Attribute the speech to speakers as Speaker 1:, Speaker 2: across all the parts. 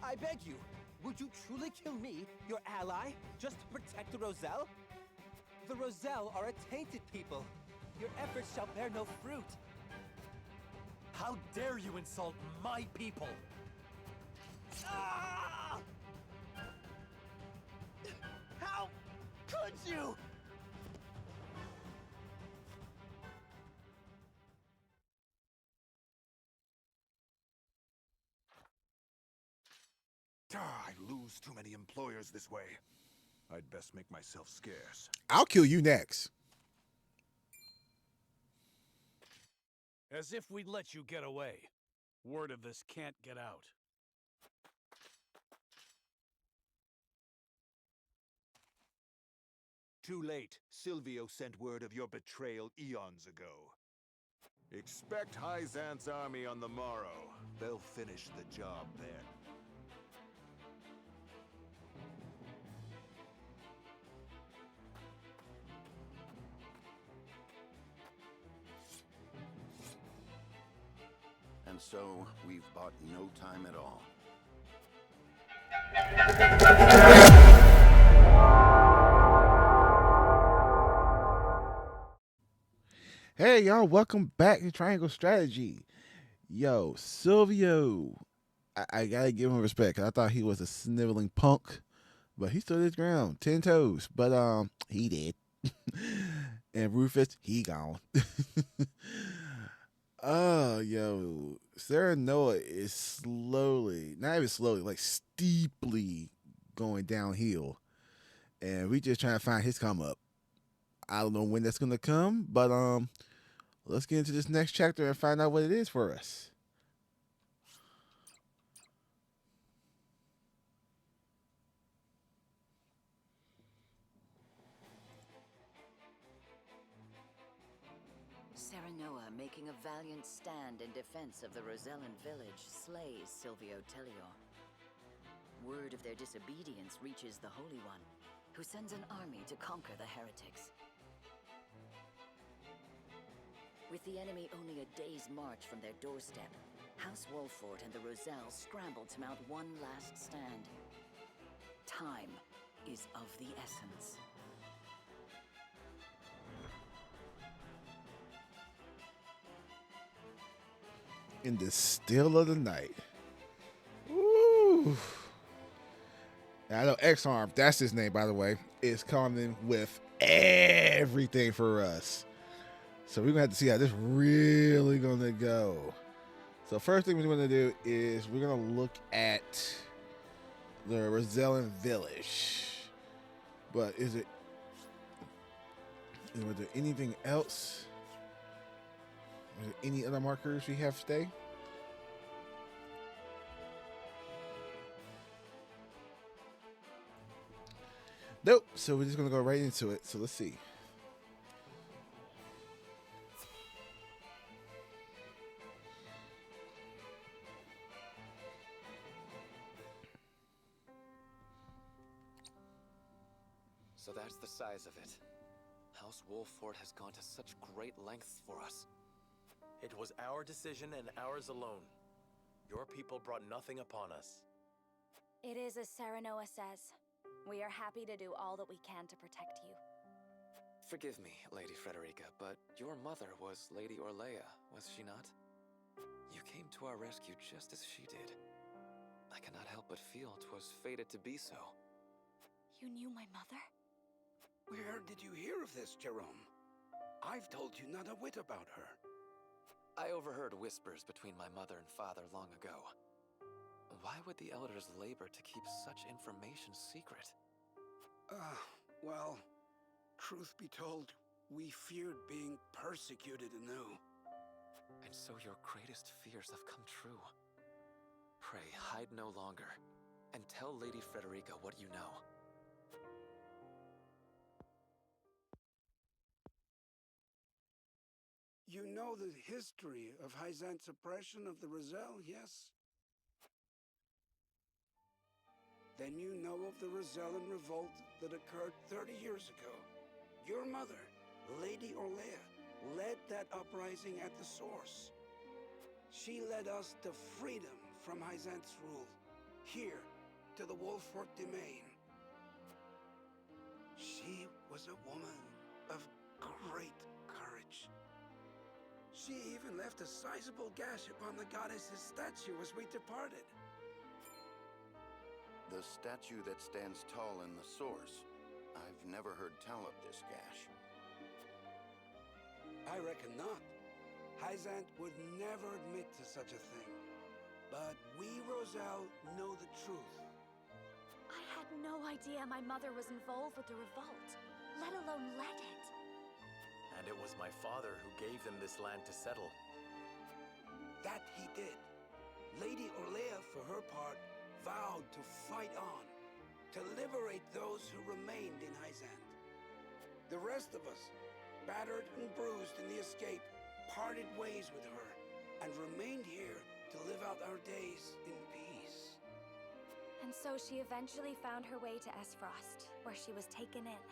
Speaker 1: I beg you, would you truly kill me, your ally, just to protect the Roselle? The Roselle are a tainted people. Your efforts shall bear no fruit.
Speaker 2: How dare you insult my people?
Speaker 1: Ah! How could you?
Speaker 3: I lose too many employers this way. I'd best make myself scarce.
Speaker 4: I'll kill you next.
Speaker 2: As if we'd let you get away. Word of this can't get out.
Speaker 3: Too late. Silvio sent word of your betrayal eons ago. Expect High Xanth's army on the morrow. They'll finish the job then.
Speaker 5: And so, we've bought no time at all.
Speaker 4: Hey, y'all, welcome back to Triangle Strategy. Yo, Silvio. I gotta give him respect, 'cause I thought he was a sniveling punk, but he stood his ground, 10 toes. But he did. And Rufus, he gone. Yo, Sarah Noah is slowly, not even slowly, like steeply going downhill. And we just trying to find his come up. I don't know when that's gonna come, but let's get into this next chapter and find out what it is for us.
Speaker 6: Serenoa, making a valiant stand in defense of the Rosellan village, slays Silvio Tellior. Word of their disobedience reaches the Holy One, who sends an army to conquer the heretics. With the enemy only a day's march from their doorstep, House Wolford and the Roselle scramble to mount one last stand. Time is of the essence.
Speaker 4: In the still of the night. Woo. I know X-Arm, that's his name, by the way, is coming with everything for us. So we're going to have to see how this really going to go. So first thing we're going to do is we're going to look at the Rosellan village. But is there anything else? Are there any other markers we have today? Nope. So we're just going to go right into it. So let's see.
Speaker 7: So that's the size of it. House Wolford has gone to such great lengths for us.
Speaker 2: It was our decision and ours alone. Your people brought nothing upon us.
Speaker 8: It is as Serenoa says. We are happy to do all that we can to protect you.
Speaker 7: Forgive me, Lady Frederica, but your mother was Lady Orlea, was she not? You came to our rescue just as she did. I cannot help but feel 'twas fated to be so.
Speaker 8: You knew my mother?
Speaker 9: Where did you hear of this, Jerome? I've told you not a whit about her.
Speaker 7: I overheard whispers between my mother and father long ago. Why would the elders labor to keep such information secret?
Speaker 9: Well, truth be told, we feared being persecuted anew.
Speaker 7: And so your greatest fears have come true. Pray, hide no longer, and tell Lady Frederica what you know.
Speaker 9: You know the history of High Xanth's oppression of the Roselle, yes? Then you know of the Rosellan revolt that occurred 30 years ago. Your mother, Lady Orlea, led that uprising at the source. She led us to freedom from High Xanth's rule, here to the Wolfort domain. She was a woman of great courage. She even left a sizable gash upon the goddess's statue as we departed.
Speaker 5: The statue that stands tall in the source. I've never heard tell of this gash.
Speaker 9: I reckon not. Hyzant would never admit to such a thing. But we, Roselle, know the truth.
Speaker 8: I had no idea my mother was involved with the revolt, let alone led it.
Speaker 2: And it was my father who gave them this land to settle.
Speaker 9: That he did. Lady Orlea, for her part, vowed to fight on, to liberate those who remained in Hyzant. The rest of us, battered and bruised in the escape, parted ways with her and remained here to live out our days in peace.
Speaker 8: And so she eventually found her way to Esfrost, where she was taken in.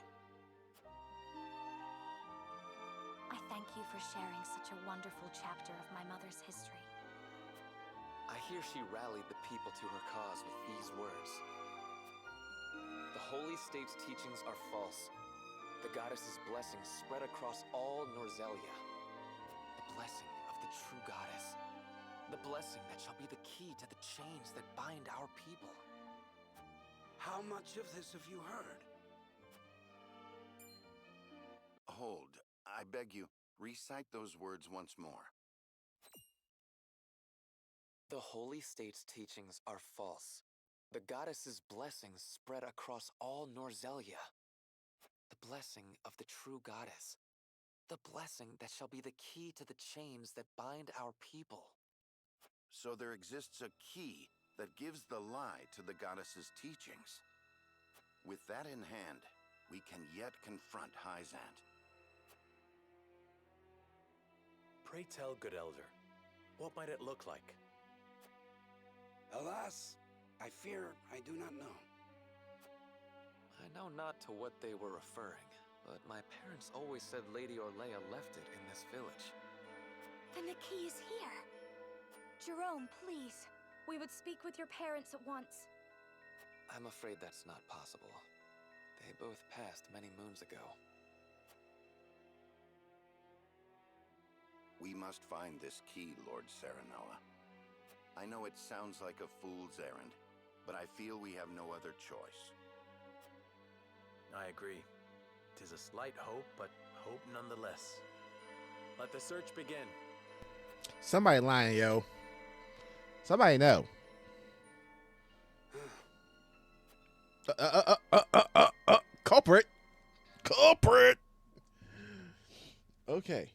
Speaker 8: I thank you for sharing such a wonderful chapter of my mother's history.
Speaker 7: I hear she rallied the people to her cause with these words. The Holy State's teachings are false. The goddess's blessing spread across all Norzelia. The blessing of the true goddess. The blessing that shall be the key to the chains that bind our people.
Speaker 9: How much of this have you heard?
Speaker 5: Hold. I beg you, recite those words once more.
Speaker 7: The Holy State's teachings are false. The goddess's blessings spread across all Norzelia. The blessing of the true goddess. The blessing that shall be the key to the chains that bind our people.
Speaker 5: So there exists a key that gives the lie to the goddess's teachings. With that in hand, we can yet confront Hyzant.
Speaker 2: Pray tell, good elder, what might it look like?
Speaker 9: Alas, I fear I do not know.
Speaker 7: I know not to what they were referring, but my parents always said Lady Orlea left it in this village.
Speaker 8: Then the key is here. Jerome, please. We would speak with your parents at once.
Speaker 7: I'm afraid that's not possible. They both passed many moons ago.
Speaker 5: We must find this key, Lord Serenoa. I know it sounds like a fool's errand, but I feel we have no other choice.
Speaker 2: I agree. 'Tis a slight hope, but hope nonetheless. Let the search begin.
Speaker 4: Somebody lying, yo. Somebody know. Culprit. Culprit. Okay.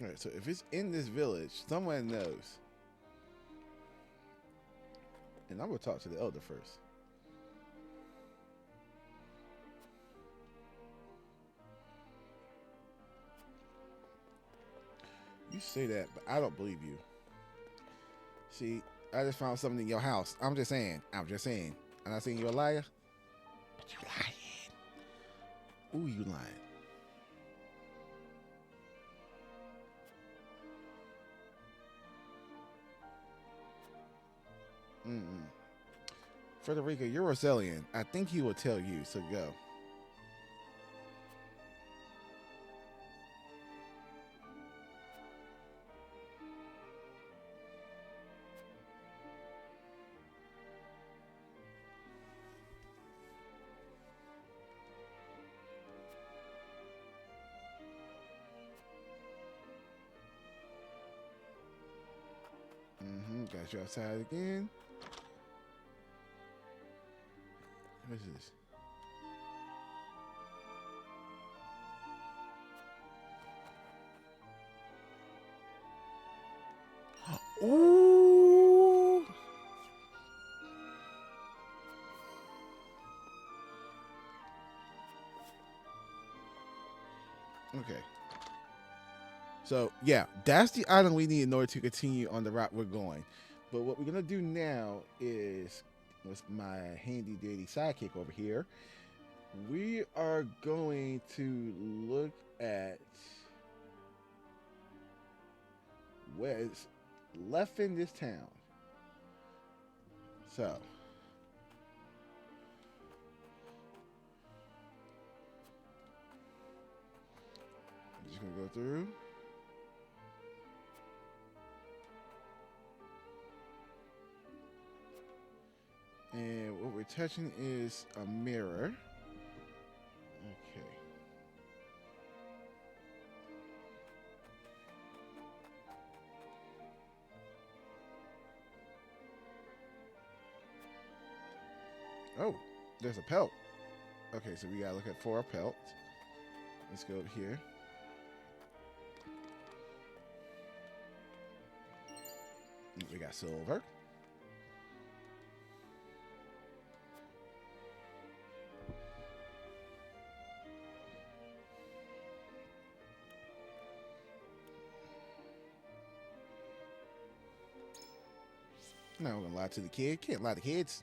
Speaker 4: All right, so if it's in this village, someone knows. And I'm going to talk to the elder first. You say that, but I don't believe you. See, I just found something in your house. I'm just saying. I'm just saying. I'm not saying you're a liar. But you're lying. Ooh, you lying. Frederica, you're Rosellian. I think he will tell you, so go. Got you outside again. What is this? Ooh. Okay. So, yeah, that's the item we need in order to continue on the route we're going. But what we're going to do now is, with my handy dandy sidekick over here, We are going to look at where it's left in this town. So, I'm just gonna go through. And what we're touching is a mirror. Okay. Oh, there's a pelt. Okay, so we gotta look at 4 pelts. Let's go up here. We got silver. Not gonna lie to the kid. Can't lie to kids.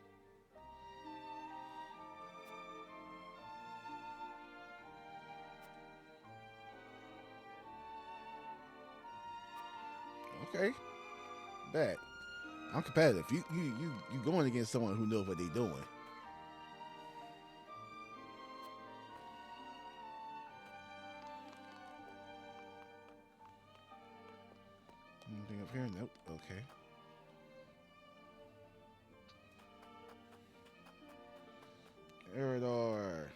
Speaker 4: Okay. Bad. I'm competitive. You going against someone who knows what they're doing. Anything up here? Nope. Okay. Eridor.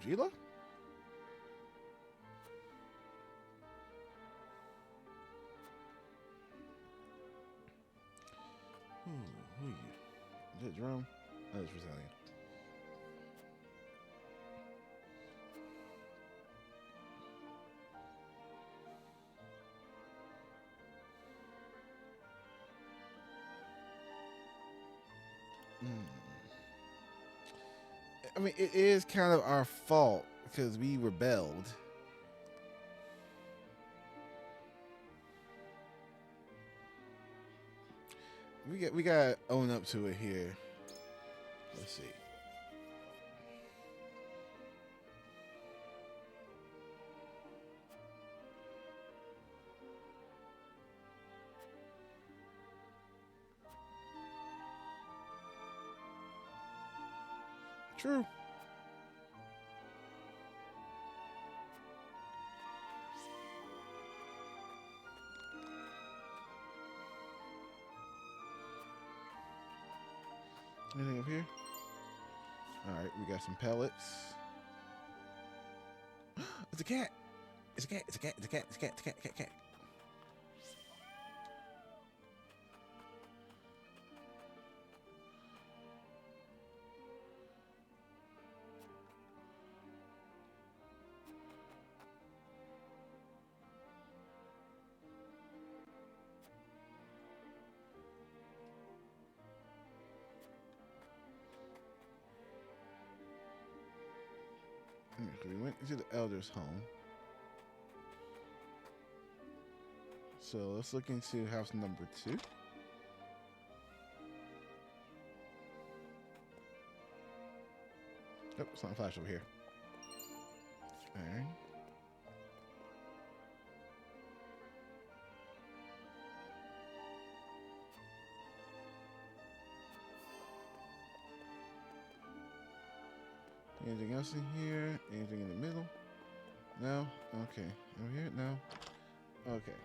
Speaker 4: Gila? Who are you? Is it Jerome? Oh, it's Rosalia. I mean, it is kind of our fault because we rebelled. We gotta own up to it here. Let's see. True. Anything up here? All right, we got some pellets. It's a cat. It's a cat. It's a cat. It's a cat. It's a cat. It's a cat. Cat. Cat. We went into the elder's home. So let's look into house number 2. Oh, it's not flash over here. Alright. Anything else in here? Anything in the middle? No? Okay. Over here? No? Okay.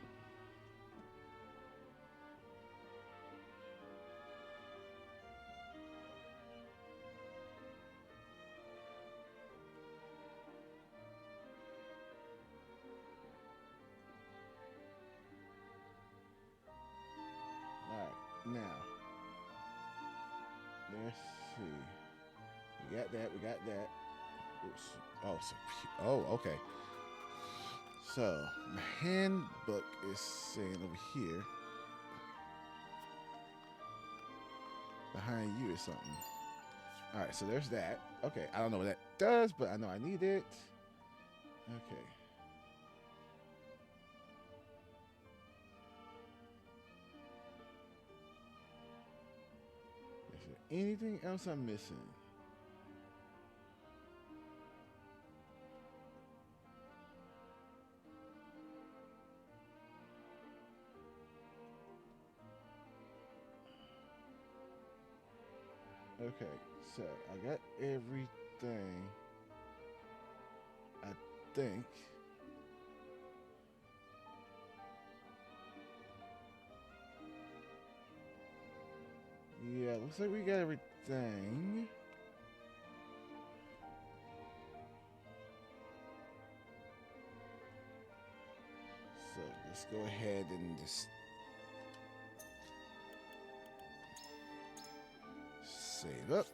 Speaker 4: Alright, now. Let's see. We got that, we got that. Oops. Oh, okay. So, my handbook is saying over here. Behind you is something. All right, so there's that. Okay, I don't know what that does, but I know I need it. Okay. Is there anything else I'm missing? Okay, so I got everything. I think. Yeah, looks like we got everything. So let's go ahead and just save up.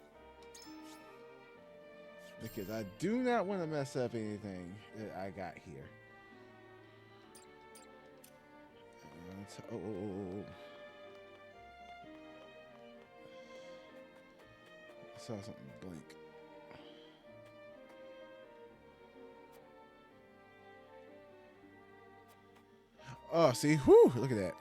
Speaker 4: Because I do not want to mess up anything that I got here. I saw something blink. Oh, see? Whew, look at that.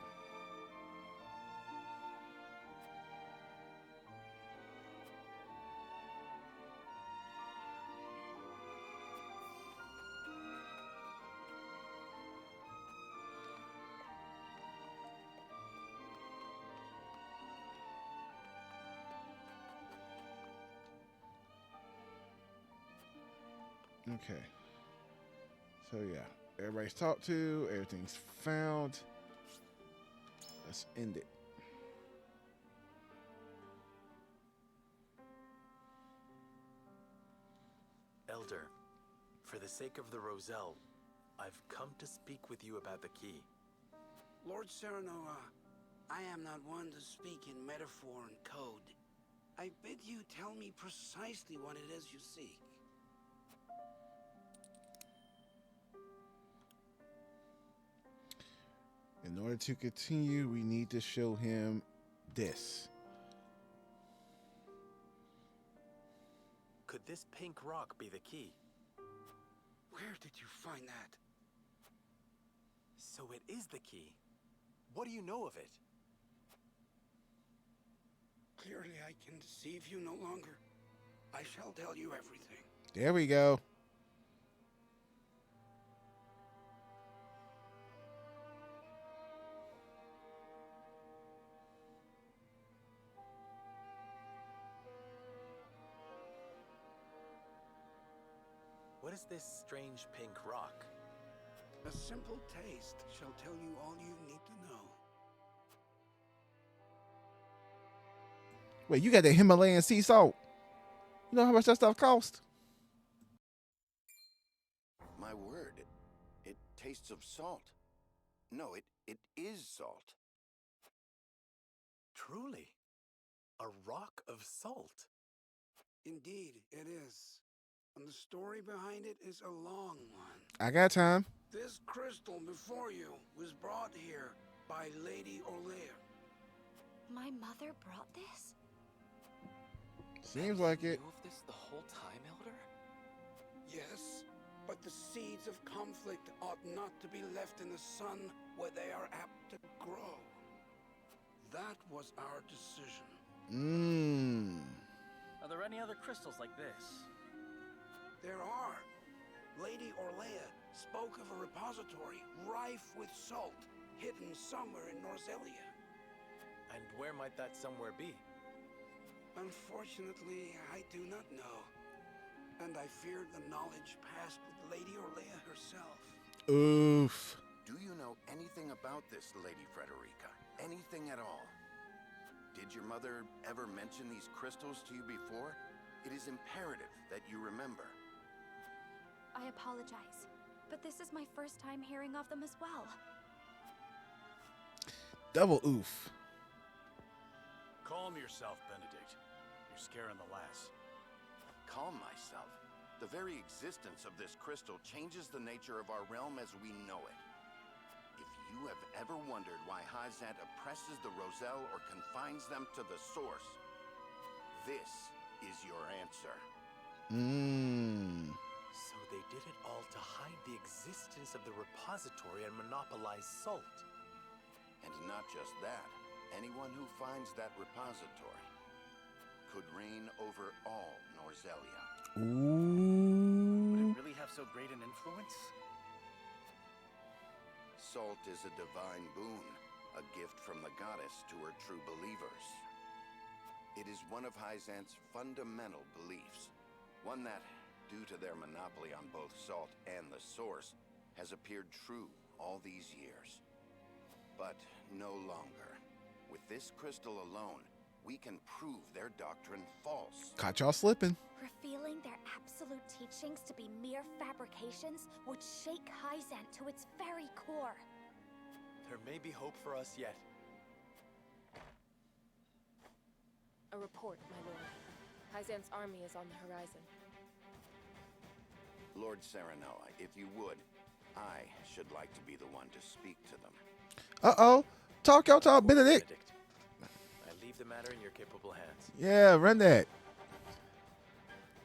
Speaker 4: Okay. So yeah, everybody's talked to, everything's found. Let's end it.
Speaker 2: Elder, for the sake of the Roselle, I've come to speak with you about the key.
Speaker 9: Lord Serenoa, I am not one to speak in metaphor and code. I bid you tell me precisely what it is you seek.
Speaker 4: In order to continue, we need to show him this.
Speaker 2: Could this pink rock be the key?
Speaker 9: Where did you find that?
Speaker 2: So it is the key. What do you know of it?
Speaker 9: Clearly I can deceive you no longer. I shall tell you everything.
Speaker 4: There we go.
Speaker 2: What is this strange pink rock?
Speaker 9: A simple taste shall tell you all you need to know.
Speaker 4: Wait, you got the Himalayan sea salt. You know how much that stuff cost?
Speaker 5: My word, it tastes of salt. No, it is salt.
Speaker 2: Truly, a rock of salt.
Speaker 9: Indeed, it is. And the story behind it is a long one.
Speaker 4: I got time.
Speaker 9: This crystal before you was brought here by Lady Orlear.
Speaker 8: My mother brought this?
Speaker 4: Seems like it.
Speaker 7: You knew of this the whole time, Elder?
Speaker 9: Yes, but the seeds of conflict ought not to be left in the sun where they are apt to grow. That was our decision.
Speaker 10: Are there any other crystals like this?
Speaker 9: There are. Lady Orlear spoke of a repository rife with salt, hidden somewhere in Norzelia.
Speaker 2: And where might that somewhere be?
Speaker 9: Unfortunately, I do not know. And I feared the knowledge passed with Lady Orlear herself.
Speaker 4: Oof.
Speaker 5: Do you know anything about this, Lady Frederica? Anything at all? Did your mother ever mention these crystals to you before? It is imperative that you remember.
Speaker 8: I apologize, but this is my first time hearing of them as well.
Speaker 4: Double oof.
Speaker 10: Calm yourself, Benedict. You're scaring the lass.
Speaker 5: Calm myself. The very existence of this crystal changes the nature of our realm as we know it. If you have ever wondered why Hyzant oppresses the Roselle or confines them to the source, this is your answer.
Speaker 2: So they did it all to hide the existence of the repository and monopolize salt.
Speaker 5: And not just that, anyone who finds that repository could reign over all Norzelia.
Speaker 10: Would it really have so great an influence?
Speaker 5: Salt is a divine boon, a gift from the goddess to her true believers. It is one of Hyzant's fundamental beliefs, one that, due to their monopoly on both salt and the source, has appeared true all these years. But no longer. With this crystal alone, we can prove their doctrine false.
Speaker 4: Caught y'all slipping.
Speaker 8: Revealing their absolute teachings to be mere fabrications would shake Hyzant to its very core.
Speaker 2: There may be hope for us yet.
Speaker 11: A report, my lord. Hyzant's army is on the horizon.
Speaker 5: Lord Serenoa, if you would, I should like to be the one to speak to them.
Speaker 4: Uh-oh. Talk your talk, Benedict.
Speaker 2: I leave the matter in your capable hands.
Speaker 4: Yeah, run that.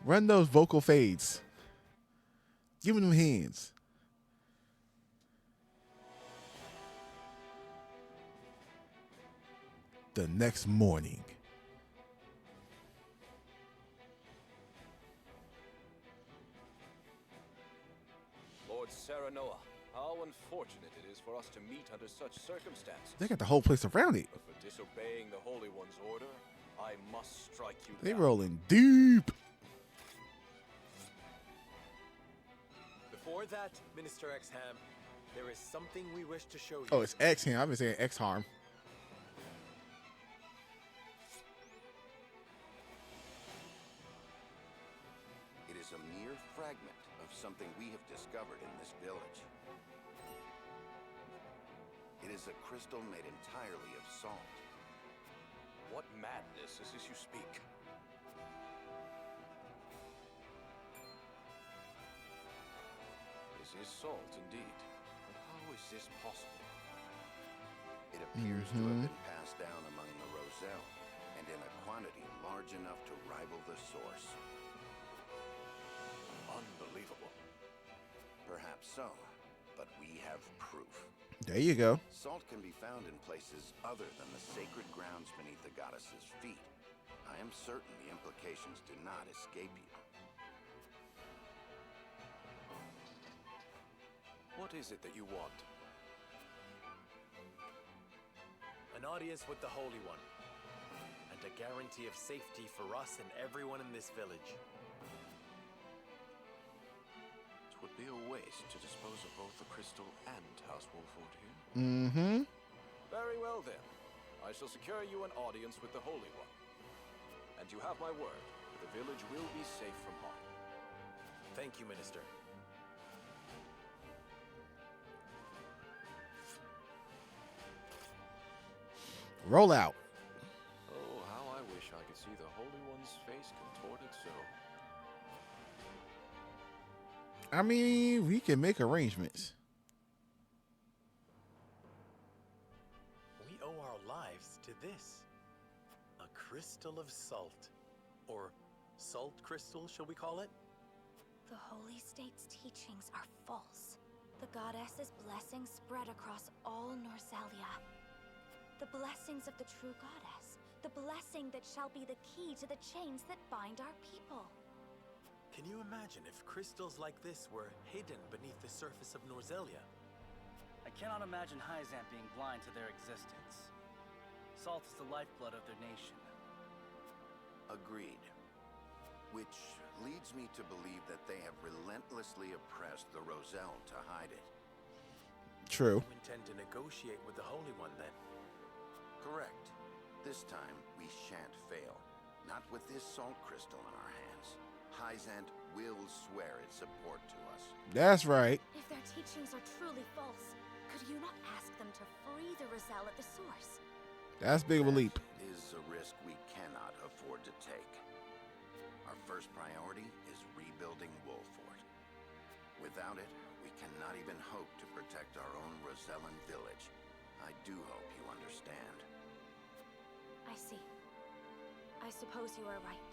Speaker 4: Run those vocal fades. Give him them hands. The next morning.
Speaker 12: Lord Serenoa, how unfortunate it is for us to meet under such circumstances.
Speaker 4: They got the whole place around it.
Speaker 12: But for disobeying the Holy One's order, I must strike you
Speaker 4: They
Speaker 12: down.
Speaker 4: rolling deep.
Speaker 2: Before that, Minister Exham, there is something we wish to show you.
Speaker 4: Oh, it's X here. I've been saying X harm.
Speaker 5: It is a mere fragment of something we have discovered in this village. It is a crystal made entirely of salt.
Speaker 12: What madness is this you speak? This is salt, indeed. But how is this possible?
Speaker 5: It appears to have been passed down among the Roselle, and in a quantity large enough to rival the source.
Speaker 12: Unbelievable.
Speaker 5: Perhaps so, but we have proof.
Speaker 4: There you go.
Speaker 5: Salt can be found in places other than the sacred grounds beneath the goddess's feet. I am certain the implications do not escape you.
Speaker 12: What is it that you want?
Speaker 2: An audience with the Holy One, and a guarantee of safety for us and everyone in this village.
Speaker 12: It would be a waste to dispose of both the crystal and House Wolford here.
Speaker 4: Mm-hmm.
Speaker 12: Very well then. I shall secure you an audience with the Holy One. And you have my word, the village will be safe from harm.
Speaker 2: Thank you, Minister.
Speaker 4: Roll out.
Speaker 12: Oh, how I wish I could see the Holy One's face contorted so.
Speaker 4: I mean, we can make arrangements.
Speaker 2: We owe our lives to this. A crystal of salt. Or salt crystal, shall we call it?
Speaker 8: The Holy State's teachings are false. The goddess's blessings spread across all Norzelia. The blessings of the true goddess. The blessing that shall be the key to the chains that bind our people.
Speaker 2: Can you imagine if crystals like this were hidden beneath the surface of Norzelia?
Speaker 10: I cannot imagine Hyzant being blind to their existence. Salt is the lifeblood of their nation.
Speaker 5: Agreed. Which leads me to believe that they have relentlessly oppressed the Roselle to hide it.
Speaker 4: True.
Speaker 2: You intend to negotiate with the Holy One, then?
Speaker 5: Correct. This time, we shan't fail. Not with this salt crystal in our hands. Hyzant will swear its support to us.
Speaker 4: That's right.
Speaker 8: If their teachings are truly false, could you not ask them to free the Roselle at the source?
Speaker 4: That's big of a leap.
Speaker 5: That is a risk we cannot afford to take. Our first priority is rebuilding Wolford. Without it, we cannot even hope to protect our own Rosellan village. I do hope you understand.
Speaker 8: I see. I suppose you are right.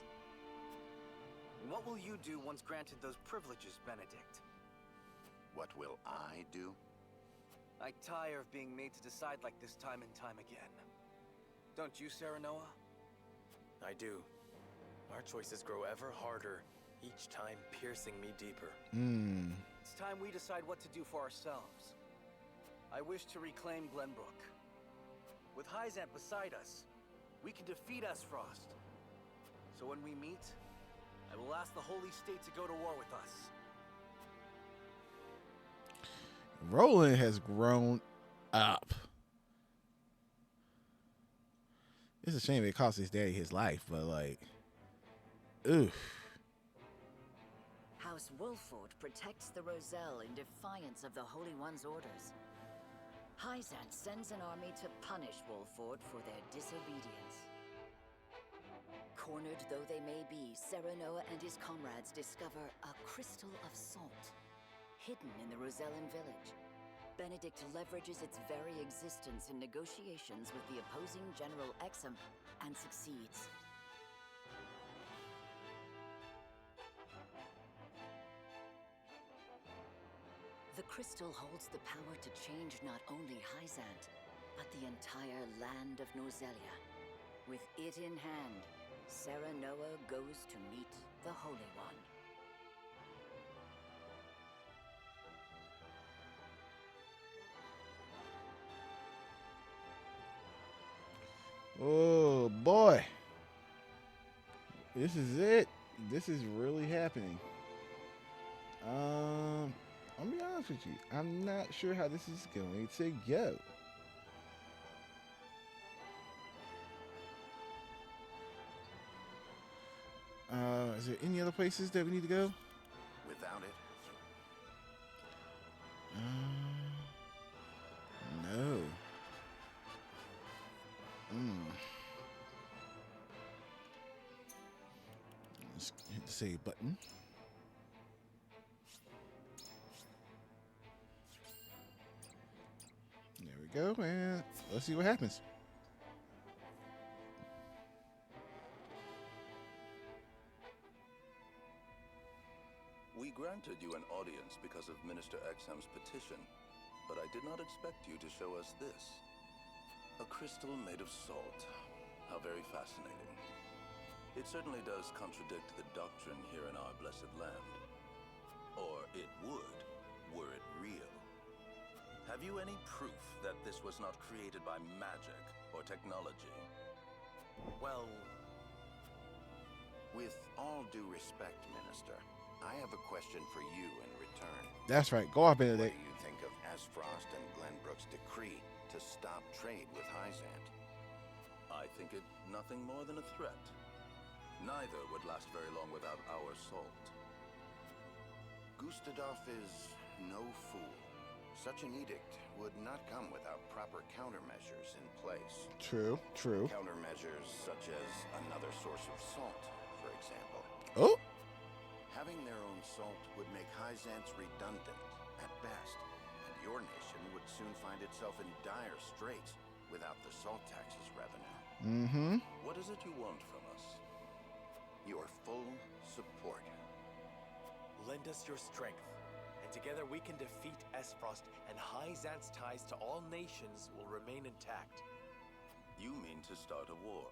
Speaker 10: And what will you do once granted those privileges, Benedict?
Speaker 5: What will I do?
Speaker 10: I tire of being made to decide like this time and time again. Don't you, Serenoa?
Speaker 2: I do. Our choices grow ever harder, each time piercing me deeper.
Speaker 10: It's time we decide what to do for ourselves. I wish to reclaim Glenbrook. With Hyzant beside us, we can defeat Esfrost. So when we meet, I will ask the Holy State to go to war with us.
Speaker 4: Roland has grown up. It's a shame it cost his daddy his life, but like, oof.
Speaker 6: House Wolford protects the Roselle in defiance of the Holy One's orders. Hyzant sends an army to punish Wolford for their disobedience. Cornered though they may be, Serenoa and his comrades discover a crystal of salt, hidden in the Rosellan village. Benedict leverages its very existence in negotiations with the opposing General Exum and succeeds. The crystal holds the power to change not only Hyzant, but the entire land of Norzelia. With it in hand, Serenoa goes to meet the Holy One.
Speaker 4: Oh boy. This is it. This is really happening. I'll be honest with you. I'm not sure how this is going to go. Is there any other places that we need to go?
Speaker 5: Without it,
Speaker 4: No. Let's hit the save button. There we go, and let's see what happens.
Speaker 13: We granted you an audience because of Minister Exham's petition, but I did not expect you to show us this. A crystal made of salt. How very fascinating. It certainly does contradict the doctrine here in our blessed land. Or it would, were it real. Have you any proof that this was not created by magic or technology?
Speaker 5: well, with all due respect, Minister, I have a question for you in return.
Speaker 4: That's right. Go off,
Speaker 5: What
Speaker 4: Benedict.
Speaker 5: do you think of Esfrost and Glenbrook's decree to stop trade with Hyzant?
Speaker 13: I think it nothing more than a threat. Neither would last very long without our salt.
Speaker 5: Gustadolf is no fool. Such an edict would not come without proper countermeasures in place.
Speaker 4: True, true.
Speaker 5: Countermeasures such as another source of salt, for example.
Speaker 4: Oh!
Speaker 5: Having their own salt would make Hyzant's redundant, at best, and your nation would soon find itself in dire straits without the salt tax's revenue.
Speaker 4: Mm-hmm.
Speaker 13: What is it you want from us?
Speaker 5: Your full support.
Speaker 2: Lend us your strength, and together we can defeat Esfrost, and Hyzant's ties to all nations will remain intact.
Speaker 13: You mean to start a war.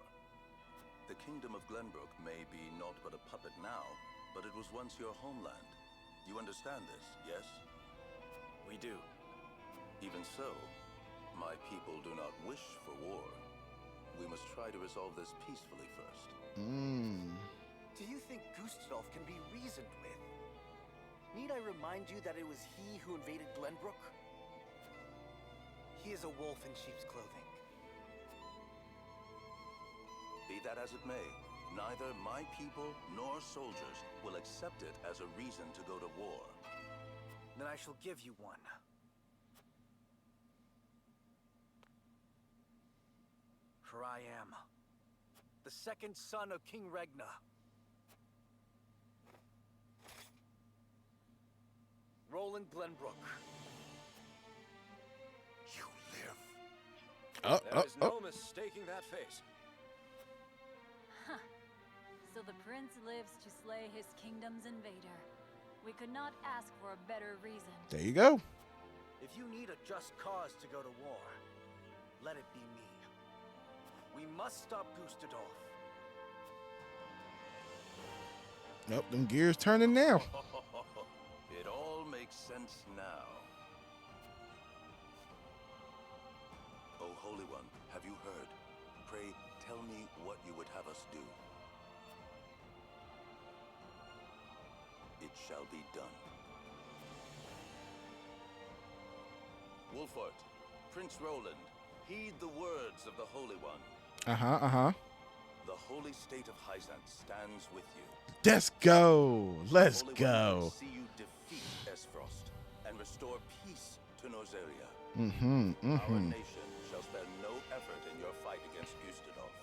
Speaker 13: The kingdom of Glenbrook may be naught but a puppet now, but it was once your homeland. You understand this, yes?
Speaker 2: We do.
Speaker 13: Even so, my people do not wish for war. We must try to resolve this peacefully first.
Speaker 10: Do you think Gustadolf can be reasoned with? Need I remind you that it was he who invaded Glenbrook? He is a wolf in sheep's clothing.
Speaker 13: Be that as it may, neither my people nor soldiers will accept it as a reason to go to war.
Speaker 10: Then I shall give you one. For I am the second son of King Regna. Roland Glenbrook.
Speaker 12: You live. There is no mistaking that face.
Speaker 14: so the prince lives to slay his kingdom's invader. We could not ask for a better reason.
Speaker 4: There you go.
Speaker 10: If you need a just cause to go to war, let it be me. We must stop Gustadolf.
Speaker 4: Nope, them gears turning now.
Speaker 13: It all makes sense now. O Holy One, have you heard? Pray, tell me what you would have us do. It shall be done. Wolfort, Prince Roland, heed the words of the Holy One. The holy state of Hyzant stands with you.
Speaker 4: Let's go. Let's
Speaker 13: Holy
Speaker 4: go.
Speaker 13: One, see you defeat Esfrost and restore peace to Nozelia. Our nation shall spare no effort in your fight against Gustadolf.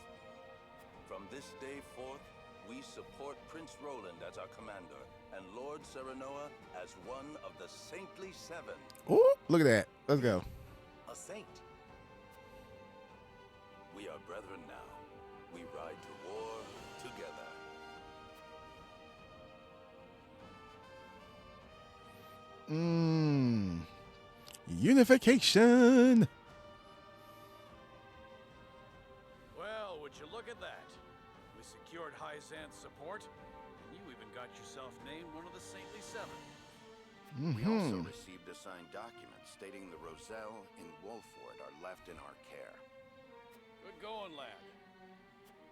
Speaker 13: From this day forth, we support Prince Roland as our commander and Lord Serenoa as one of the Saintly Seven.
Speaker 4: Ooh, look at that. Let's go.
Speaker 10: A saint.
Speaker 13: We are brethren now. We ride to war together.
Speaker 4: Unification.
Speaker 15: Well, would you look at that? We secured Hyzant's support, and you even got yourself named one of the Saintly Seven.
Speaker 5: We also received a signed document stating the Roselle in Wolford are left in our care.
Speaker 15: Good going, lad.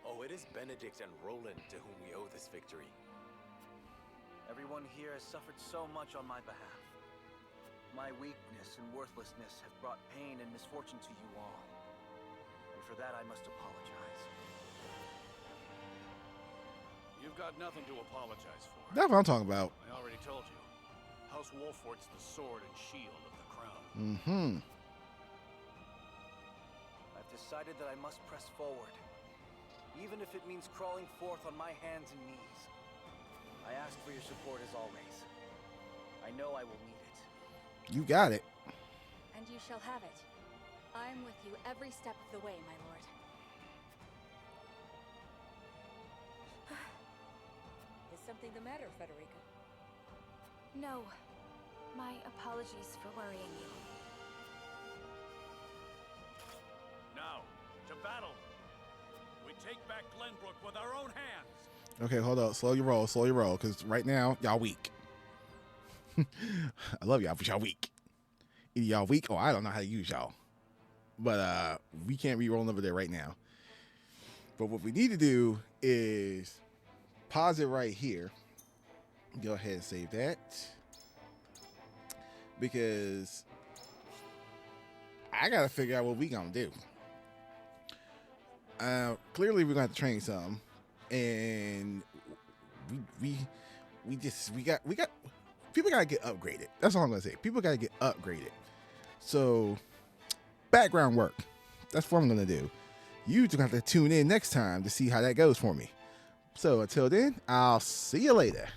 Speaker 2: Oh, it is Benedict and Roland to whom we owe this victory.
Speaker 10: Everyone here has suffered so much on my behalf. My weakness and worthlessness have brought pain and misfortune to you all. And for that I must apologize.
Speaker 15: You've got nothing to apologize for.
Speaker 4: That's what I'm talking about.
Speaker 15: I already told you. House Wolfort's the sword and shield of the crown.
Speaker 10: I've decided that I must press forward, even if it means crawling forth on my hands and knees. I ask for your support as always. I know I will need it.
Speaker 4: You got it.
Speaker 11: And you shall have it. I am with you every step of the way, my lord. Is something the matter, Frederica?
Speaker 8: No. My apologies for worrying you.
Speaker 15: Now, to battle. We take back Glenbrook with our own hands.
Speaker 4: Okay, hold up. Slow your roll, because right now, y'all weak. I love y'all, but y'all weak. Either y'all weak or I don't know how to use y'all. But we can't be rolling over there right now. But what we need to do is pause it right here. Go ahead and save that. Because I got to figure out what we going to do. Clearly, we're going to have to train some. And we got people got to get upgraded. That's all I'm going to say. People got to get upgraded. So background work. That's what I'm going to do. You just have to tune in next time to see how that goes for me. So until then, I'll see you later.